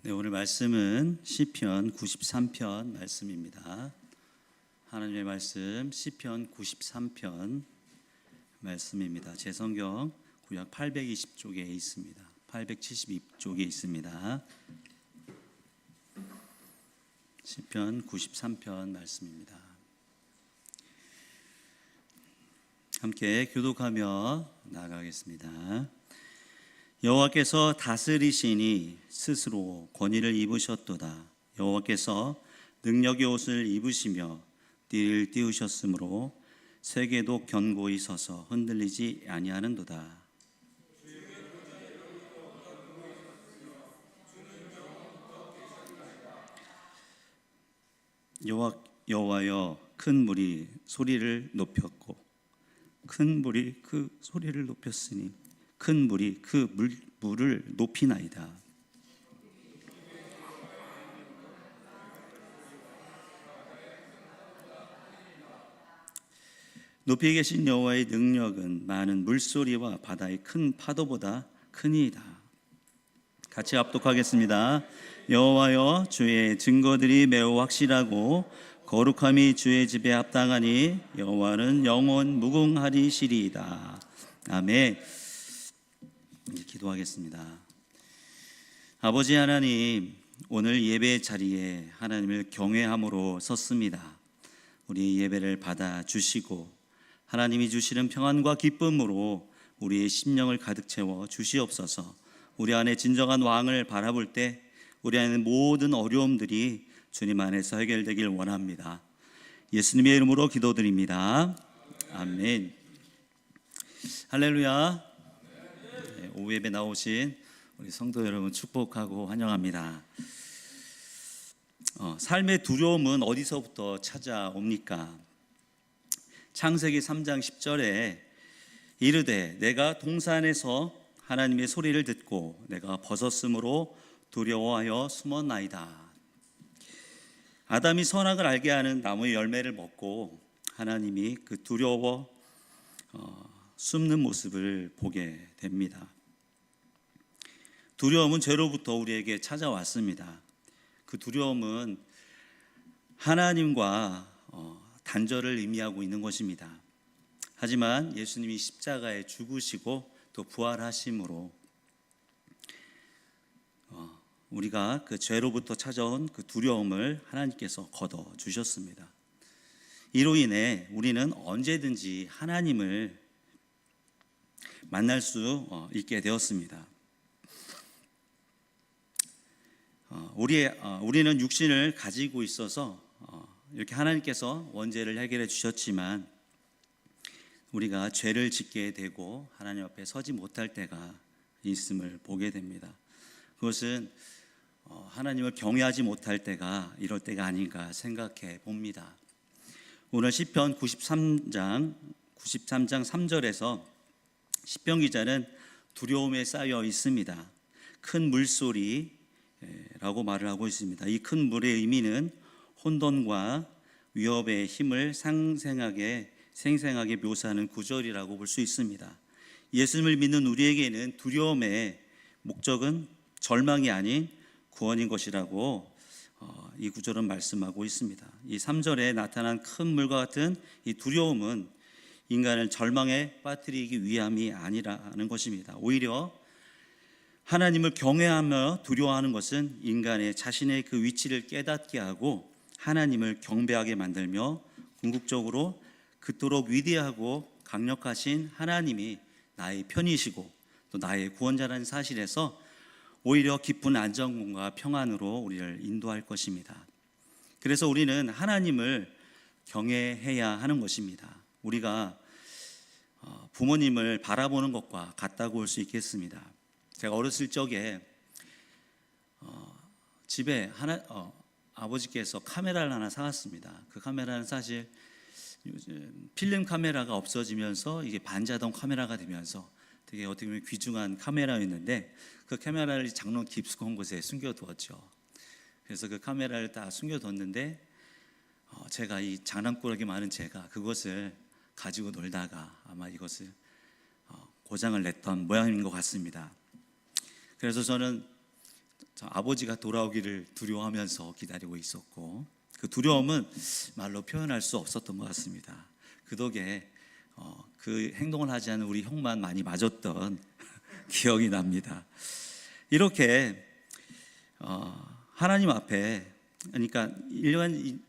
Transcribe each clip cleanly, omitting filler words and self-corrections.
네, 오늘 말씀은 시편 93편 말씀입니다. 하나님의 말씀 시편 93편 말씀입니다. 제 성경 구약 820쪽에 있습니다. 872쪽에 있습니다. 시편 93편 말씀입니다. 함께 교독하며 나아가겠습니다. 여호와께서 다스리시니 스스로 권위를 입으셨도다. 여호와께서 능력의 옷을 입으시며 띠를 띄우셨으므로 세계도 견고히 서서 흔들리지 아니하는도다. 여호와여, 큰 물이 소리를 높였고 큰 물이 그 소리를 높였으니 큰 물이 그 물을 높이나이다. 높이 계신 여호와의 능력은 많은 물소리와 바다의 큰 파도보다 크니이다. 같이 합독하겠습니다. 여호와여, 주의 증거들이 매우 확실하고 거룩함이 주의 집에 합당하니 여호와는 영원 무궁하리시리이다. 아멘. 기도하겠습니다. 아버지 하나님, 오늘 예배 자리에 하나님을 경외함으로 섰습니다. 우리 예배를 받아 주시고 하나님이 주시는 평안과 기쁨으로 우리의 심령을 가득 채워 주시옵소서. 우리 안에 진정한 왕을 바라볼 때 우리 안에 모든 어려움들이 주님 안에서 해결되길 원합니다. 예수님의 이름으로 기도드립니다. 아멘. 할렐루야. 오후 예배 나오신 우리 성도 여러분 축복하고 환영합니다. 삶의 두려움은 어디서부터 찾아옵니까? 창세기 3장 10절에 이르되 내가 동산에서 하나님의 소리를 듣고 내가 벗었으므로 두려워하여 숨었나이다. 아담이 선악을 알게 하는 나무의 열매를 먹고 하나님이 그 두려워 숨는 모습을 보게 됩니다. 두려움은 죄로부터 우리에게 찾아왔습니다. 그 두려움은 하나님과 단절을 의미하고 있는 것입니다. 하지만 예수님이 십자가에 죽으시고 또 부활하심으로 우리가 그 죄로부터 찾아온 그 두려움을 하나님께서 걷어 주셨습니다. 이로 인해 우리는 언제든지 하나님을 만날 수 있게 되었습니다. 우리는 육신을 가지고 있어서 이렇게 하나님께서 원죄를 해결해 주셨지만 우리가 죄를 짓게 되고 하나님 앞에 서지 못할 때가 있음을 보게 됩니다. 그것은 하나님을 경외하지 못할 때가 이럴 때가 아닌가 생각해 봅니다. 오늘 시편 93장 3절에서 시편 기자는 두려움에 쌓여 있습니다. 큰 물소리라고 말을 하고 있습니다. 이 큰 물의 의미는 혼돈과 위협의 힘을 생생하게 묘사하는 구절이라고 볼 수 있습니다. 예수님을 믿는 우리에게는 두려움의 목적은 절망이 아닌 구원인 것이라고 이 구절은 말씀하고 있습니다. 이 3절에 나타난 큰 물과 같은 이 두려움은 인간을 절망에 빠뜨리기 위함이 아니라는 것입니다. 오히려 하나님을 경외하며 두려워하는 것은 인간의 자신의 그 위치를 깨닫게 하고 하나님을 경배하게 만들며 궁극적으로 그토록 위대하고 강력하신 하나님이 나의 편이시고 또 나의 구원자라는 사실에서 오히려 깊은 안정감과 평안으로 우리를 인도할 것입니다. 그래서 우리는 하나님을 경외해야 하는 것입니다. 우리가 부모님을 바라보는 것과 같다고 볼 수 있겠습니다. 제가 어렸을 적에 집에 아버지께서 카메라를 하나 사왔습니다. 그 카메라는 사실 요즘 필름 카메라가 없어지면서 이게 반자동 카메라가 되면서 되게 어떻게 보면 귀중한 카메라였는데 그 카메라를 장롱 깊숙한 곳에 숨겨두었죠. 그래서 그 카메라를 다 숨겨뒀는데 제가 이 장난꾸러기 많은 제가 그것을 가지고 놀다가 아마 이것을 고장을 냈던 모양인 것 같습니다. 그래서 저는 아버지가 돌아오기를 두려워하면서 기다리고 있었고, 그 두려움은 말로 표현할 수 없었던 것 같습니다. 그 덕에 그 행동을 하지 않은 우리 형만 많이 맞았던 기억이 납니다. 이렇게 하나님 앞에, 그러니까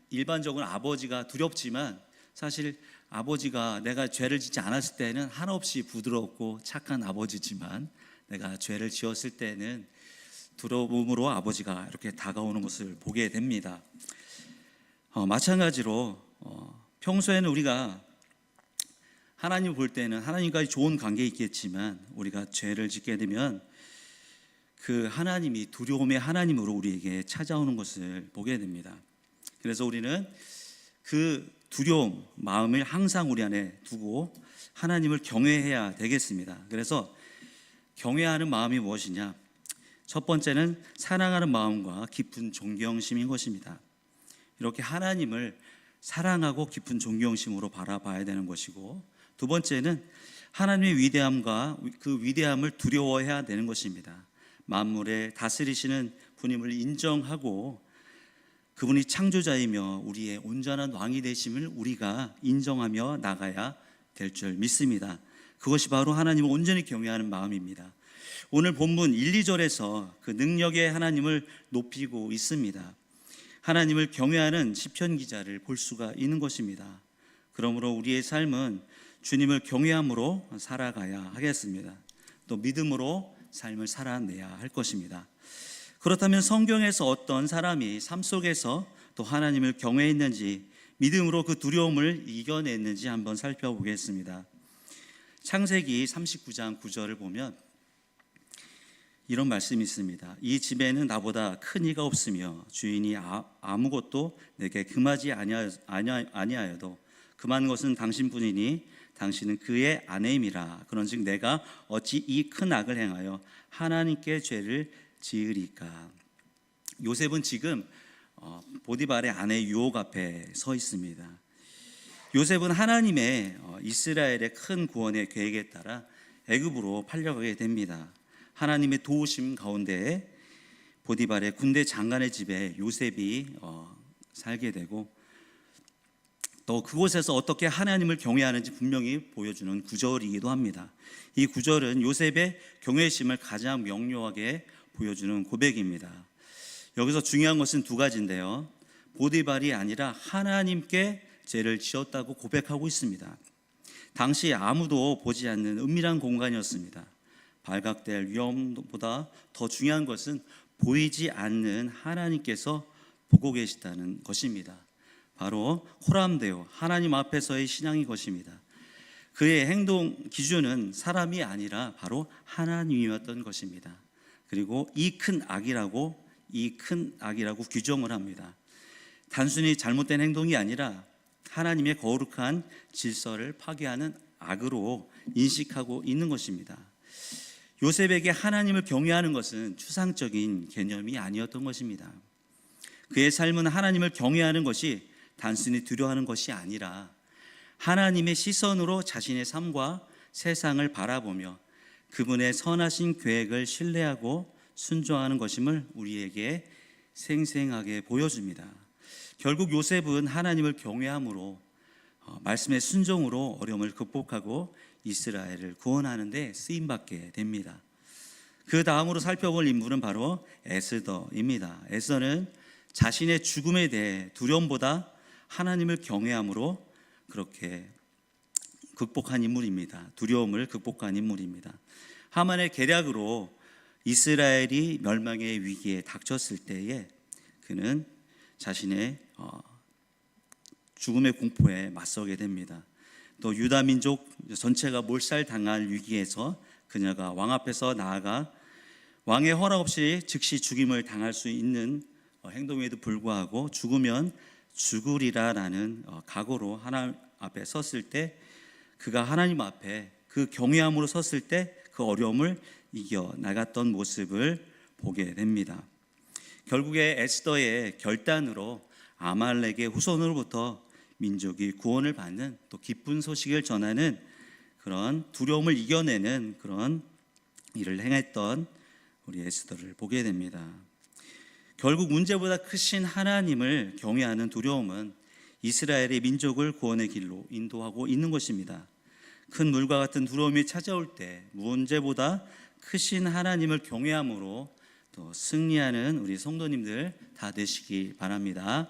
일반적으로 아버지가 두렵지만, 사실 아버지가 내가 죄를 짓지 않았을 때는 한없이 부드럽고 착한 아버지지만, 내가 죄를 지었을 때는 두려움으로 아버지가 이렇게 다가오는 것을 보게 됩니다. 마찬가지로 평소에는 우리가 하나님 볼 때는 하나님과의 좋은 관계 있겠지만, 우리가 죄를 짓게 되면 그 하나님이 두려움의 하나님으로 우리에게 찾아오는 것을 보게 됩니다. 그래서 우리는 그 두려움 마음을 항상 우리 안에 두고 하나님을 경외해야 되겠습니다. 그래서 경외하는 마음이 무엇이냐? 첫 번째는 사랑하는 마음과 깊은 존경심인 것입니다. 이렇게 하나님을 사랑하고 깊은 존경심으로 바라봐야 되는 것이고, 두 번째는 하나님의 위대함과 그 위대함을 두려워해야 되는 것입니다. 만물에 다스리시는 분임을 인정하고, 그분이 창조자이며 우리의 온전한 왕이 되심을 우리가 인정하며 나가야 될 줄 믿습니다. 그것이 바로 하나님을 온전히 경외하는 마음입니다. 오늘 본문 1, 2절에서 그 능력의 하나님을 높이고 있습니다. 하나님을 경외하는 시편 기자를 볼 수가 있는 것입니다. 그러므로 우리의 삶은 주님을 경외함으로 살아가야 하겠습니다. 또 믿음으로 삶을 살아내야 할 것입니다. 그렇다면 성경에서 어떤 사람이 삶 속에서 또 하나님을 경외했는지, 믿음으로 그 두려움을 이겨냈는지 한번 살펴보겠습니다. 창세기 39장 9절을 보면 이런 말씀이 있습니다. 이 집에는 나보다 큰 이가 없으며 주인이 아무것도 내게 금하지 아니하여도 금한 것은 당신뿐이니 당신은 그의 아내임이라. 그런즉 내가 어찌 이 큰 악을 행하여 하나님께 죄를 지으리까. 요셉은 지금 보디발의 아내 유혹 앞에 서 있습니다. 요셉은 하나님의 이스라엘의 큰 구원의 계획에 따라 애굽으로 팔려가게 됩니다. 하나님의 도우심 가운데 보디발의 군대 장관의 집에 요셉이 살게 되고, 또 그곳에서 어떻게 하나님을 경외하는지 분명히 보여주는 구절이기도 합니다. 이 구절은 요셉의 경외심을 가장 명료하게 보여주는 고백입니다. 여기서 중요한 것은 두 가지인데요, 보디발이 아니라 하나님께 죄를 지었다고 고백하고 있습니다. 당시 아무도 보지 않는 은밀한 공간이었습니다. 발각될 위험보다 더 중요한 것은 보이지 않는 하나님께서 보고 계시다는 것입니다. 바로 호람되어 하나님 앞에서의 신앙이 것입니다. 그의 행동 기준은 사람이 아니라 바로 하나님이었던 것입니다. 그리고 이 큰 악이라고 규정을 합니다. 단순히 잘못된 행동이 아니라 하나님의 거룩한 질서를 파괴하는 악으로 인식하고 있는 것입니다. 요셉에게 하나님을 경외하는 것은 추상적인 개념이 아니었던 것입니다. 그의 삶은 하나님을 경외하는 것이 단순히 두려워하는 것이 아니라 하나님의 시선으로 자신의 삶과 세상을 바라보며 그분의 선하신 계획을 신뢰하고 순종하는 것임을 우리에게 생생하게 보여줍니다. 결국 요셉은 하나님을 경외함으로 말씀의 순종으로 어려움을 극복하고 이스라엘을 구원하는 데 쓰임받게 됩니다. 그 다음으로 살펴볼 인물은 바로 에스더입니다. 에스더는 자신의 죽음에 대해 두려움보다 하나님을 경외함으로 그렇게 극복한 인물입니다. 두려움을 극복한 인물입니다. 하만의 계략으로 이스라엘이 멸망의 위기에 닥쳤을 때에 그는 자신의 죽음의 공포에 맞서게 됩니다. 또 유다 민족 전체가 몰살당할 위기에서 그녀가 왕 앞에서 나아가 왕의 허락 없이 즉시 죽임을 당할 수 있는 행동에도 불구하고 죽으면 죽으리라라는 각오로 하나님 앞에 섰을 때, 그가 하나님 앞에 그 경외함으로 섰을 때 그 어려움을 이겨 나갔던 모습을 보게 됩니다. 결국에 에스더의 결단으로 아말렉의 후손으로부터 민족이 구원을 받는, 또 기쁜 소식을 전하는 그런 두려움을 이겨내는 그런 일을 행했던 우리 에스더를 보게 됩니다. 결국 문제보다 크신 하나님을 경외하는 두려움은 이스라엘의 민족을 구원의 길로 인도하고 있는 것입니다. 큰 물과 같은 두려움이 찾아올 때 문제보다 크신 하나님을 경외함으로 또 승리하는 우리 성도님들 다 되시기 바랍니다.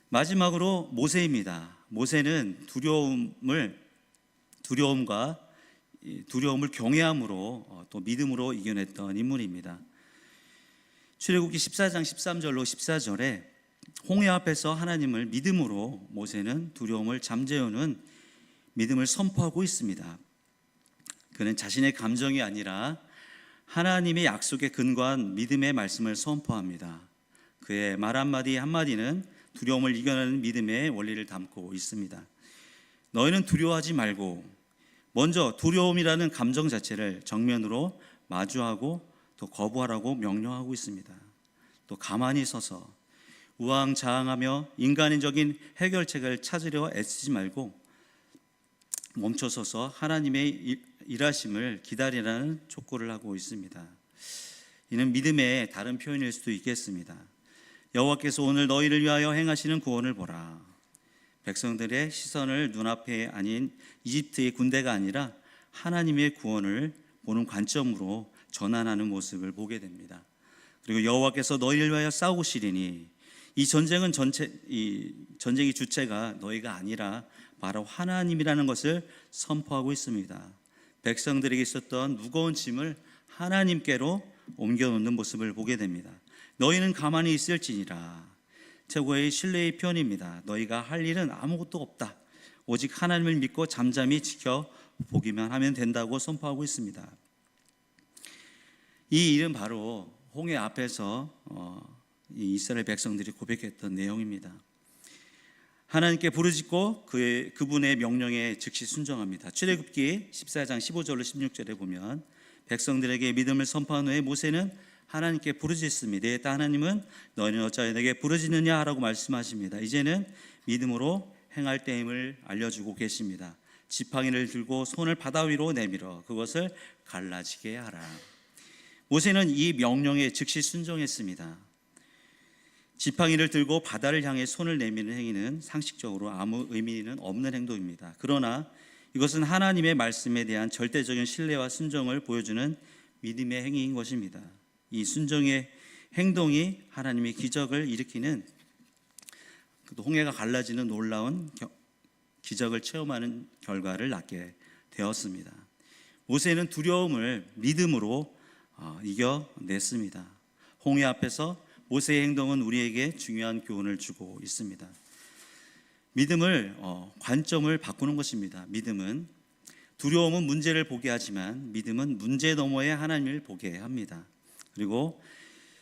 마지막으로 모세입니다. 모세는 두려움을 경외함으로 또 믿음으로 이겨냈던 인물입니다. 출애굽기 14장 13절로 14절에 홍해 앞에서 하나님을 믿음으로 모세는 두려움을 잠재우는 믿음을 선포하고 있습니다. 그는 자신의 감정이 아니라 하나님의 약속에 근거한 믿음의 말씀을 선포합니다. 그의 말 한마디 한마디는 두려움을 이겨내는 믿음의 원리를 담고 있습니다. 너희는 두려워하지 말고, 먼저 두려움이라는 감정 자체를 정면으로 마주하고 또 거부하라고 명령하고 있습니다. 또 가만히 서서 우왕좌왕하며 인간적인 해결책을 찾으려 애쓰지 말고 멈춰서서 하나님의 일하심을 기다리라는 촉구를 하고 있습니다. 이는 믿음의 다른 표현일 수도 있겠습니다. 여호와께서 오늘 너희를 위하여 행하시는 구원을 보라. 백성들의 시선을 눈앞에 아닌 이집트의 군대가 아니라 하나님의 구원을 보는 관점으로 전환하는 모습을 보게 됩니다. 그리고 여호와께서 너희를 위하여 싸우시리니, 이 전쟁의 주체가 너희가 아니라 바로 하나님이라는 것을 선포하고 있습니다. 백성들에게 있었던 무거운 짐을 하나님께로 옮겨놓는 모습을 보게 됩니다. 너희는 가만히 있을지니라. 최고의 신뢰의 표현입니다. 너희가 할 일은 아무것도 없다. 오직 하나님을 믿고 잠잠히 지켜보기만 하면 된다고 선포하고 있습니다. 이 일은 바로 홍해 앞에서 이 이스라엘 백성들이 고백했던 내용입니다. 하나님께 부르짖고 그분의 명령에 즉시 순종합니다. 출애굽기 14장 15절로 16절에 보면 백성들에게 믿음을 선포한 후에 모세는 하나님께 부르짖습니다. 내 하나님은 너희는 어찌하여 내게 부르짖느냐 라고 말씀하십니다. 이제는 믿음으로 행할 때임을 알려주고 계십니다. 지팡이를 들고 손을 바다 위로 내밀어 그것을 갈라지게 하라. 모세는 이 명령에 즉시 순종했습니다. 지팡이를 들고 바다를 향해 손을 내미는 행위는 상식적으로 아무 의미는 없는 행동입니다. 그러나 이것은 하나님의 말씀에 대한 절대적인 신뢰와 순종을 보여주는 믿음의 행위인 것입니다. 이 순종의 행동이 하나님의 기적을 일으키는, 홍해가 갈라지는 놀라운 기적을 체험하는 결과를 낳게 되었습니다. 모세는 두려움을 믿음으로 이겨냈습니다. 홍해 앞에서 모세의 행동은 우리에게 중요한 교훈을 주고 있습니다. 믿음을 관점을 바꾸는 것입니다. 두려움은 문제를 보게 하지만 믿음은 문제 너머에 하나님을 보게 합니다. 그리고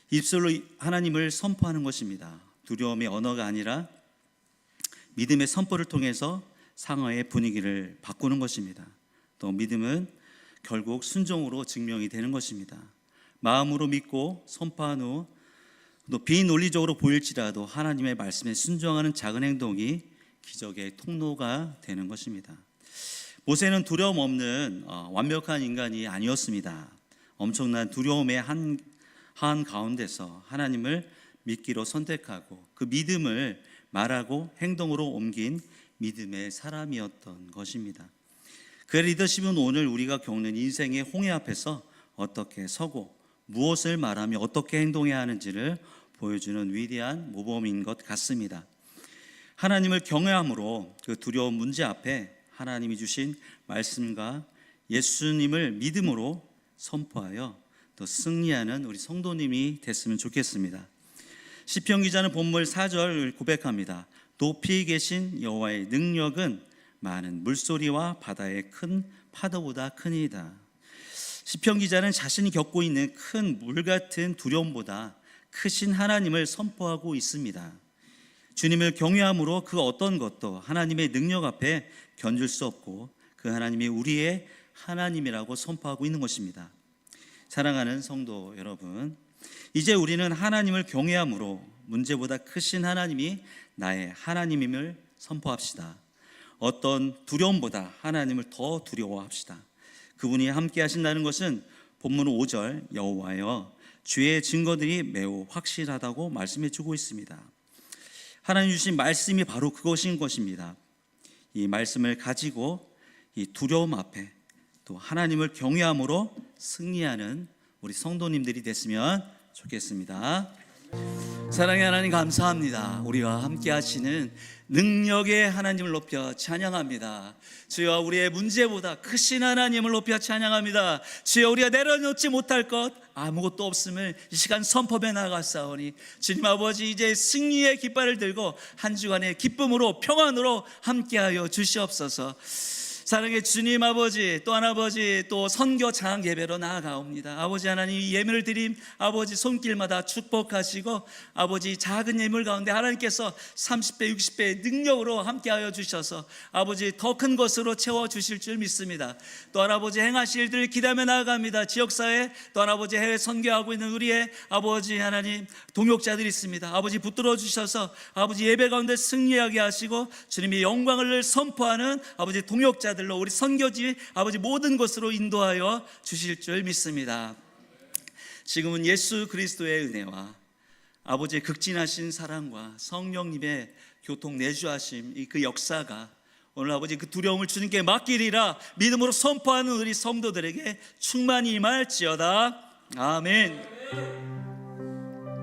입술로 하나님을 선포하는 것입니다. 두려움의 언어가 아니라 믿음의 선포를 통해서 상황의 분위기를 바꾸는 것입니다. 또 믿음은 결국 순종으로 증명이 되는 것입니다. 마음으로 믿고 선포한 후 또 비논리적으로 보일지라도 하나님의 말씀에 순종하는 작은 행동이 기적의 통로가 되는 것입니다. 모세는 두려움 없는 완벽한 인간이 아니었습니다. 엄청난 두려움의 한 가운데서 하나님을 믿기로 선택하고 그 믿음을 말하고 행동으로 옮긴 믿음의 사람이었던 것입니다. 그의 리더십은 오늘 우리가 겪는 인생의 홍해 앞에서 어떻게 서고 무엇을 말하며 어떻게 행동해야 하는지를 보여주는 위대한 모범인 것 같습니다. 하나님을 경외함으로 그 두려운 문제 앞에 하나님이 주신 말씀과 예수님을 믿음으로 선포하여 또 승리하는 우리 성도님이 됐으면 좋겠습니다. 시편 기자는 본문 4절 고백합니다. 높이 계신 여호와의 능력은 많은 물소리와 바다의 큰 파도보다 크니이다. 시편 기자는 자신이 겪고 있는 큰 물 같은 두려움보다 크신 하나님을 선포하고 있습니다. 주님을 경외함으로 그 어떤 것도 하나님의 능력 앞에 견줄 수 없고 그 하나님이 우리의 하나님이라고 선포하고 있는 것입니다. 사랑하는 성도 여러분, 이제 우리는 하나님을 경외함으로 문제보다 크신 하나님이 나의 하나님임을 선포합시다. 어떤 두려움보다 하나님을 더 두려워합시다. 그분이 함께 하신다는 것은 본문 5절 여호와여 주의 증거들이 매우 확실하다고 말씀해 주고 있습니다. 하나님 주신 말씀이 바로 그것인 것입니다. 이 말씀을 가지고 이 두려움 앞에 또 하나님을 경외함으로 승리하는 우리 성도님들이 됐으면 좋겠습니다. 사랑의 하나님, 감사합니다. 우리와 함께 하시는 능력의 하나님을 높여 찬양합니다. 주여, 우리의 문제보다 크신 하나님을 높여 찬양합니다. 주여, 우리가 내려놓지 못할 것 아무것도 없음을 이 시간 선포해 나가사오니 주님 아버지, 이제 승리의 깃발을 들고 한 주간의 기쁨으로 평안으로 함께하여 주시옵소서. 사랑의 주님 아버지, 또한 아버지, 또 선교 장학 예배로 나아가옵니다. 아버지 하나님, 이 예물을 드림 아버지 손길마다 축복하시고 아버지 작은 예물 가운데 하나님께서 30배 60배의 능력으로 함께하여 주셔서 아버지 더 큰 것으로 채워주실 줄 믿습니다. 또한 아버지 행하실 일들을 기대하며 나아갑니다. 지역사회 또한 아버지 해외 선교하고 있는 우리의 아버지 하나님 동역자들이 있습니다. 아버지 붙들어 주셔서 아버지 예배 가운데 승리하게 하시고 주님의 영광을 선포하는 아버지 동역자 들로 우리 선교지 아버지 모든 곳으로 인도하여 주실 줄 믿습니다. 지금은 예수 그리스도의 은혜와 아버지의 극진하신 사랑과 성령님의 교통 내주하심, 그 역사가 오늘 아버지 그 두려움을 주님께 맡기리라 믿음으로 선포하는 우리 성도들에게 충만히 임할지어다. 아멘.